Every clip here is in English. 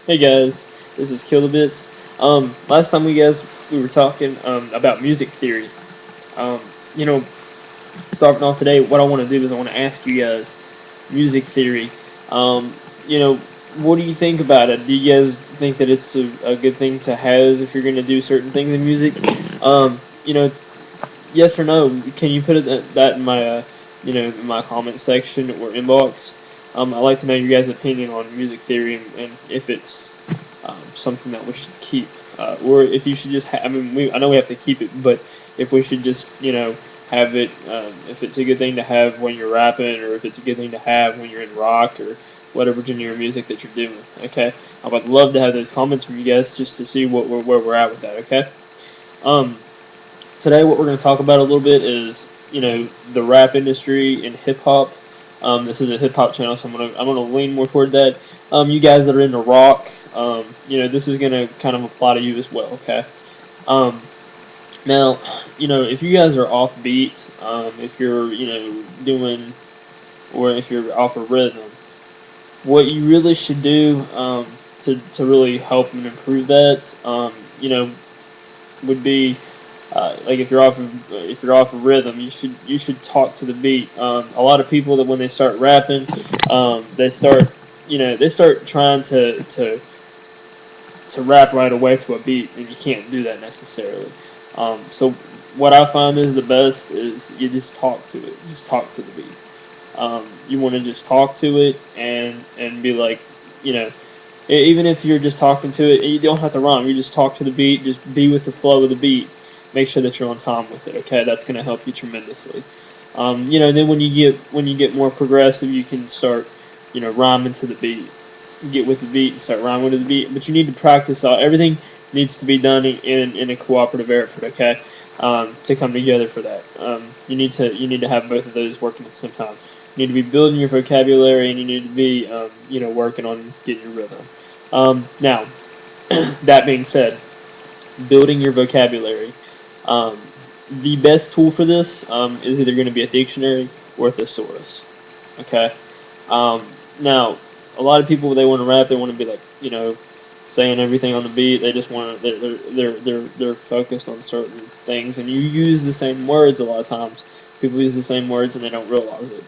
Hey guys, this is Killobits. Last time we were talking about music theory. Um, you know, Starting off today, what I want to do is I want to ask you guys music theory. Um, you know, what do you think about it? Do you guys think that it's a good thing to have if you're going to do certain things in music? Um, you know, yes or no? Can you put that in my in my comment section or inbox? I'd like to know your guys' opinion on music theory and if it's something that we should keep, or if you should just. I mean, I know we have to keep it, but if we should just, have it. If it's a good thing to have when you're rapping, or if it's a good thing to have when you're in rock or whatever genre of music that you're doing. Okay, I would love to have those comments from you guys just to see where we're at with that. Okay. Um, Today, what we're going to talk about a little bit is the rap industry and hip hop. This is a hip hop channel, so I'm gonna lean more toward that. You guys that are into rock, this is gonna kind of apply to you as well. Okay. Um, Now, if you guys are off beat, if you're doing, or if you're off a rhythm, what you really should do to really help and improve that, would be like if you're off of rhythm, you should talk to the beat. A lot of people that when they start rapping, they start trying to rap right away to a beat, and you can't do that necessarily. So what I find is the best is you just talk to it, just talk to the beat. You want to just talk to it and be like, you know, even if you're just talking to it, you don't have to rhyme. You just talk to the beat. Just be with the flow of the beat. Make sure that you're on time with it. Okay, that's going to help you tremendously. Then when you get more progressive, you can start, rhyming to the beat. Get with the beat and start rhyming to the beat. But you need to practice. Everything needs to be done in a cooperative effort. Okay, to come together for that. You need to have both of those working at the same time. You need to be building your vocabulary, and you need to be working on getting your rhythm. Now, that being said, building your vocabulary. Um, the best tool for this is either going to be a dictionary or a thesaurus. Okay. Now, a lot of people they want to rap. They want to be like saying everything on the beat. They just want to. They're focused on certain things, and you use the same words a lot of times. People use the same words and they don't realize it.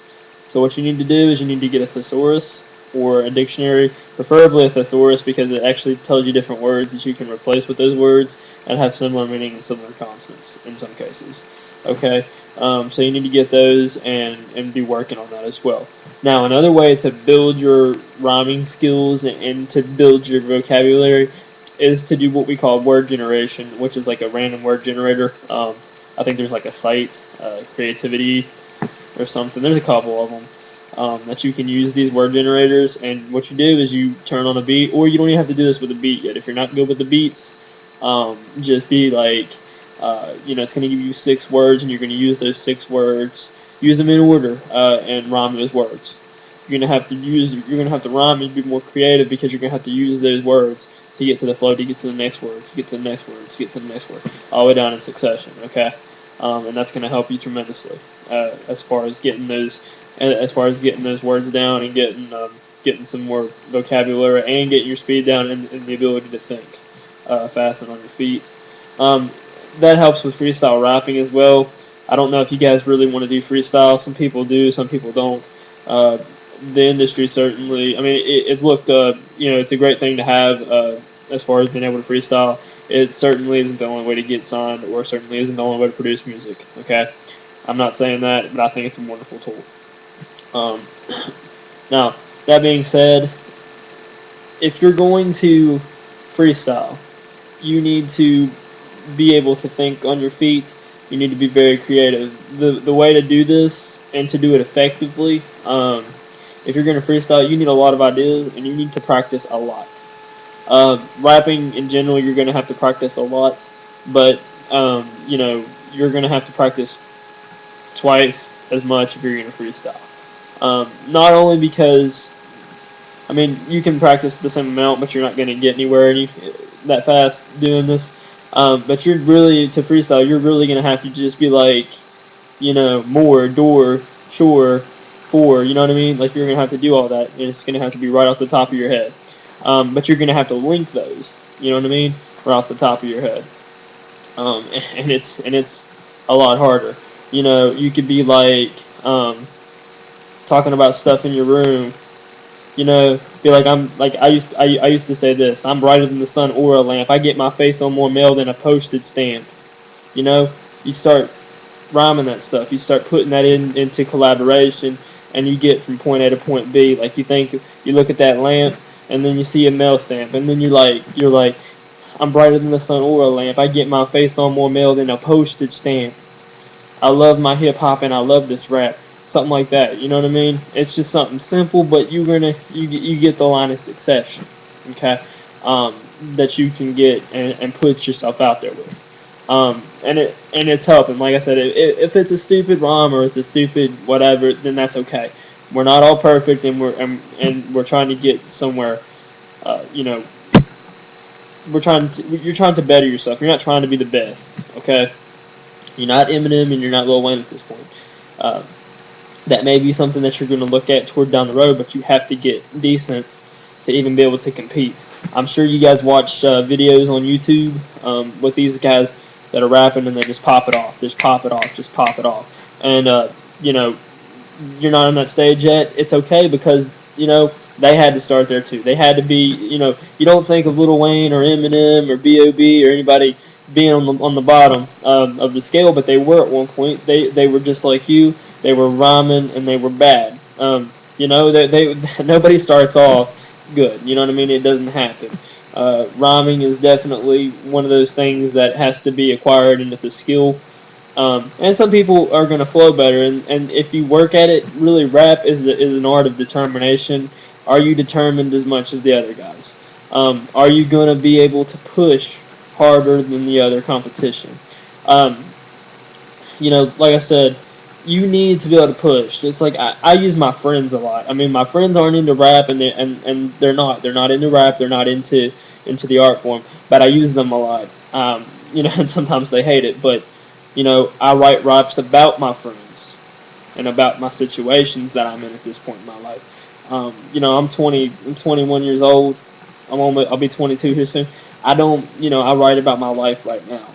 So what you need to do is you need to get a thesaurus or a dictionary, preferably a thesaurus because it actually tells you different words that you can replace with those words and have similar meaning and similar consonants in some cases. Okay, so you need to get those and be working on that as well. Now, another way to build your rhyming skills and to build your vocabulary is to do what we call word generation, which is like a random word generator. I think there's like a site, Creativity or something. There's a couple of them that you can use these word generators. And what you do is you turn on a beat, or you don't even have to do this with a beat yet. If you're not good with the beats, just be like, it's going to give you 6 words, and you're going to use those 6 words. Use them in order and rhyme those words. You're going to have to rhyme and be more creative because you're going to have to use those words to get to the flow, to get to the next word, to get to the next word, to get to the next word, all the way down in succession. Okay, and that's going to help you tremendously as far as getting those words down and getting some more vocabulary and getting your speed down and the ability to think fast and on your feet. Um, that helps with freestyle rapping as well. I don't know if you guys really want to do freestyle. Some people do, some people don't. Uh, the industry certainly. I mean, it's looked. It's a great thing to have as far as being able to freestyle. It certainly isn't the only way to get signed, or certainly isn't the only way to produce music. Okay, I'm not saying that, but I think it's a wonderful tool. Um, Now, that being said, if you're going to freestyle, you need to be able to think on your feet. You need to be very creative. The way to do this and to do it effectively, if you're going to freestyle, you need a lot of ideas and you need to practice a lot. Rapping in general, you're going to have to practice a lot, but you're going to have to practice twice as much if you're going to freestyle. Not only because you can practice the same amount, but you're not going to get anywhere that fast doing this. But you're really to freestyle. You're really going to have to just be like, more, door, sure, for. You know what I mean? Like you're going to have to do all that, and it's going to have to be right off the top of your head. but you're going to have to link those. You know what I mean? Right off the top of your head, and it's a lot harder. You know, you could be like talking about stuff in your room. You know, be like I used to say this. I'm brighter than the sun or a lamp. I get my face on more mail than a postage stamp. You know, you start rhyming that stuff. You start putting that into collaboration, and you get from point A to point B. Like you look at that lamp, and then you see a mail stamp, and then you're like, I'm brighter than the sun or a lamp. I get my face on more mail than a postage stamp. I love my hip hop and I love this rap. Something like that. You know what I mean? It's just something simple, but you get the line of succession, okay? That you can get and put yourself out there with. And it's helping. Like I said, if it's a stupid rhyme or it's a stupid whatever, then that's okay. We're not all perfect, and we're trying to get somewhere. You know, you're trying to better yourself. You're not trying to be the best. Okay, you're not Eminem and you're not Lil Wayne at this point. That may be something that you're going to look at toward down the road, but you have to get decent to even be able to compete. I'm sure you guys watch videos on YouTube with these guys that are rapping and they just pop it off, just pop it off, just pop it off. And, you know, you're not on that stage yet. It's okay because, you know, they had to start there too. They had to be, you know, you don't think of Lil Wayne or Eminem or B.O.B. or anybody being on the bottom of the scale, but they were at one point. They were just like you. They were rhyming and they were bad. You know, they nobody starts off good. You know what I mean? It doesn't happen. Rhyming is definitely one of those things that has to be acquired, and it's a skill. And some people are going to flow better, and if you work at it, really, rap is an art of determination. Are you determined as much as the other guys? Are you going to be able to push harder than the other competition? You know, like I said, you need to be able to push. It's like I use my friends a lot. I mean, my friends aren't into rap, and they're not. They're not into rap. They're not into the art form. But I use them a lot. You know, and sometimes they hate it. But you know, I write raps about my friends and about my situations that I'm in at this point in my life. You know, I'm 21 years old. I'll be 22 here soon. I don't. You know, I write about my life right now.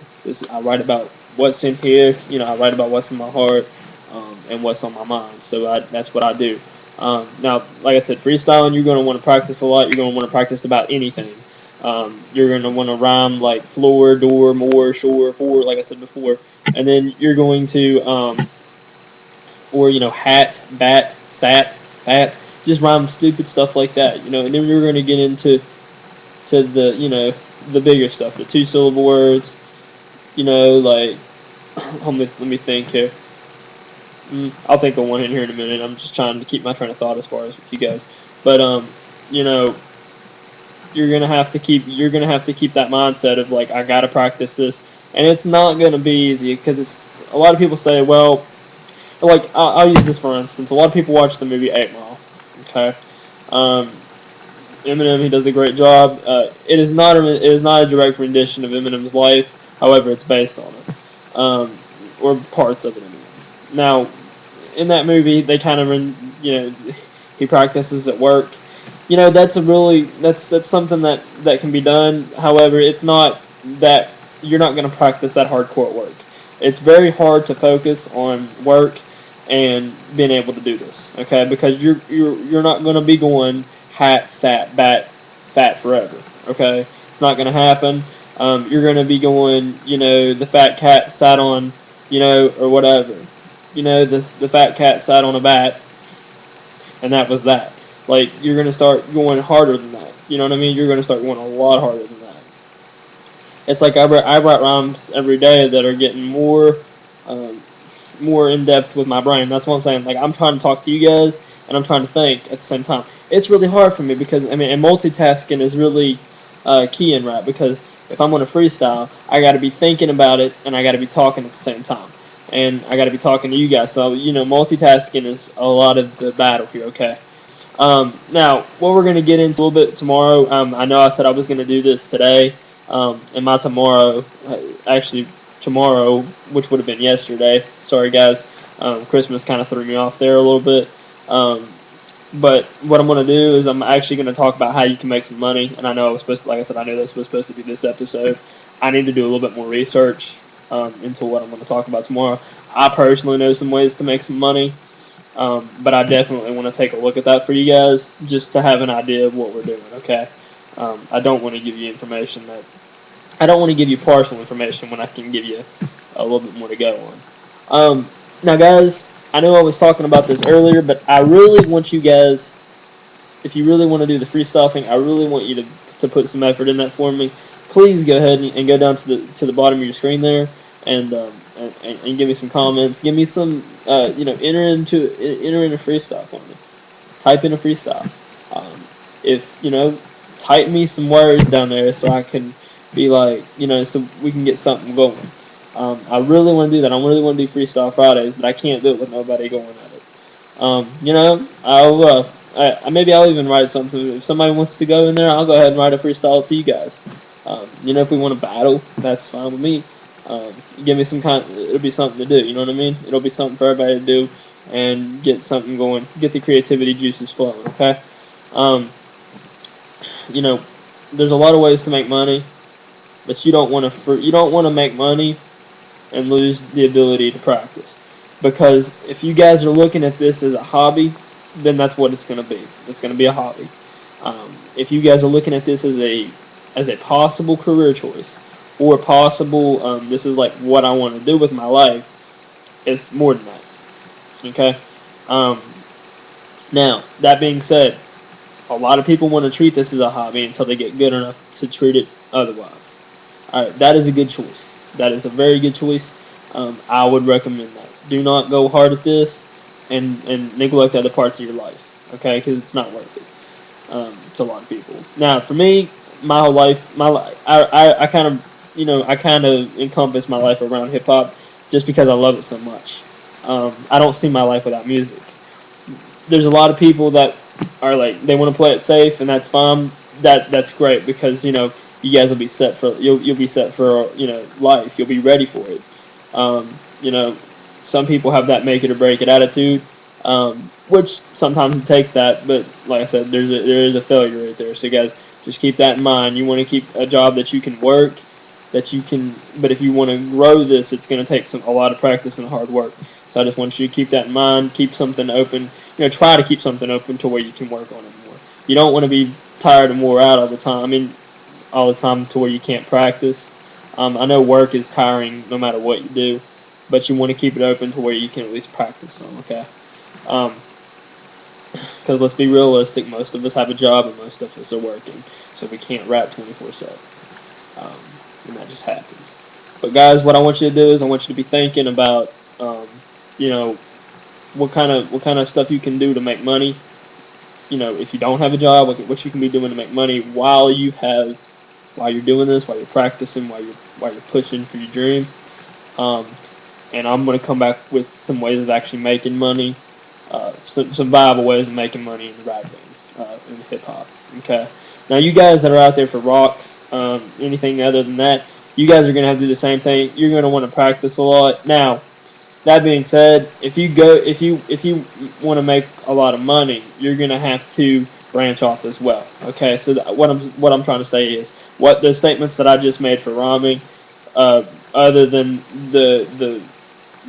I write about what's in here. You know, I write about what's in my heart. And what's on my mind. So that's what I do. Now, like I said, freestyling, you're going to want to practice a lot. You're going to want to practice about anything. You're going to want to rhyme like floor, door, more, shore, for, like I said before. And then you're going to, or, you know, hat, bat, sat, hat. Just rhyme stupid stuff like that, you know. And then you're going to get into the, you know, the bigger stuff, the two-syllable words, you know, like, let me think here. I'll think of one in here in a minute. I'm just trying to keep my train of thought as far as with you guys. But you know, you're gonna have to keep that mindset of like, I gotta practice this, and it's not gonna be easy because it's a lot of people say, well, like I'll use this for instance. A lot of people watch the movie 8 Mile. Okay, Eminem, he does a great job. It is not a direct rendition of Eminem's life. However, it's based on it, or parts of it anyway. Now, in that movie, they kind of, you know, he practices at work. You know, that's something that can be done. However, it's not that you're not going to practice that hardcore at work. It's very hard to focus on work and being able to do this, okay? Because you're not going to be going hat, sat, bat, fat forever, okay? It's not going to happen. You're going to be going, you know, the fat cat sat on, you know, or whatever. You know, the fat cat sat on a bat, and that was that. Like, you're going to start going harder than that. You know what I mean? You're going to start going a lot harder than that. It's like I write rhymes every day that are getting more in depth with my brain. That's what I'm saying. Like, I'm trying to talk to you guys, and I'm trying to think at the same time. It's really hard for me because, I mean, and multitasking is really key in rap because if I'm going to freestyle, I got to be thinking about it, and I got to be talking at the same time. And I got to be talking to you guys. So, you know, multitasking is a lot of the battle here, okay? Now, what we're going to get into a little bit tomorrow, I know I said I was going to do this today, and my tomorrow, which would have been yesterday, sorry guys, Christmas kind of threw me off there a little bit. But what I'm going to do is I'm actually going to talk about how you can make some money. And I know I was supposed to, like I said, I knew this was supposed to be this episode. I need to do a little bit more research into what I'm going to talk about tomorrow. I personally know some ways to make some money, but I definitely want to take a look at that for you guys just to have an idea of what we're doing, okay? I don't want to give you information that I don't want to give you partial information when I can give you a little bit more to go on. Now, guys, I know I was talking about this earlier, but I really want you guys, if you really want to do the freestyle thing, I really want you to put some effort in that for me. Please go ahead and go down to the bottom of your screen there and give me some comments. Give me some, enter in a freestyle for me. Type in a freestyle. If type me some words down there so I can be like, so we can get something going. I really want to do that. I really want to do Freestyle Fridays, but I can't do it with nobody going at it. Maybe I'll even write something. If somebody wants to go in there, I'll go ahead and write a freestyle for you guys. If we want to battle, that's fine with me. Give me some it'll be something to do. You know what I mean? It'll be something for everybody to do and get something going, get the creativity juices flowing. Okay. There's a lot of ways to make money, but you don't want to make money and lose the ability to practice. Because if you guys are looking at this as a hobby, then that's what it's going to be. It's going to be a hobby. If you guys are looking at this as a possible career choice or possible, this is like what I want to do with my life, it's more than that. Okay. Now that being said, a lot of people want to treat this as a hobby until they get good enough to treat it otherwise. All right, that is a good choice. That is a very good choice. I would recommend that. Do not go hard at this and neglect other parts of your life, okay? Because it's not worth it to a lot of people. Now, for me, my whole life, I kind of encompass my life around hip hop just because I love it so much. I don't see my life without music. There's a lot of people that are like they want to play it safe, and that's fine. That's great because you guys will be set for you'll be set for life. You'll be ready for it. Some people have that make it or break it attitude, which sometimes it takes that. But like I said, there is a failure right there. So guys, just keep that in mind. You want to keep a job that you can work, but if you want to grow this, it's going to take a lot of practice and hard work. So I just want you to keep that in mind. Keep something open. Try to keep something open to where you can work on it more. You don't want to be tired and wore out all the time. All the time to where you can't practice. I know work is tiring no matter what you do, but you want to keep it open to where you can at least practice some, okay? Because let's be realistic, most of us have a job and most of us are working, so we can't rap 24/7, and that just happens. But guys, what I want you to do is I want you to be thinking about, what kind of stuff you can do to make money. If you don't have a job, what you can be doing to make money while you're doing this, while you're practicing, while you're pushing for your dream. And I'm going to come back with some ways of actually making money, some viable ways of making money in the rap game, in hip hop. Okay. Now you guys that are out there for rock, anything other than that, you guys are going to have to do the same thing. You're going to want to practice a lot. Now, that being said, if you want to make a lot of money, you're going to have to branch off as well. Okay, so what I'm trying to say is what the statements that I just made for rhyming, other than the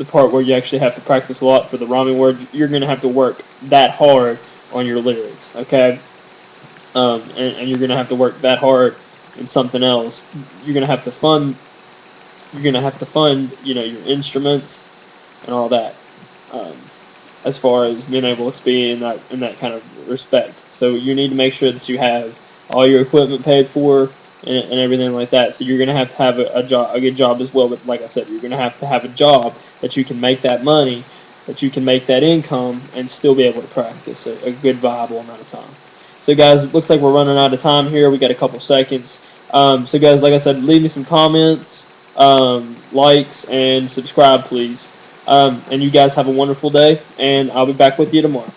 part where you actually have to practice a lot for the rhyming word, you're going to have to work that hard on your lyrics. Okay, and you're going to have to work that hard in something else. You're going to have to fund. You're going to have to fund, your instruments and all that. As far as being able to be in that kind of respect. So you need to make sure that you have all your equipment paid for and everything like that. So you're going to have a good job as well. But like I said, you're going to have a job that you can make that money, that you can make that income, and still be able to practice a good viable amount of time. So guys, it looks like we're running out of time here. We got a couple seconds. So guys, like I said, leave me some comments, likes, and subscribe, please. And you guys have a wonderful day, and I'll be back with you tomorrow.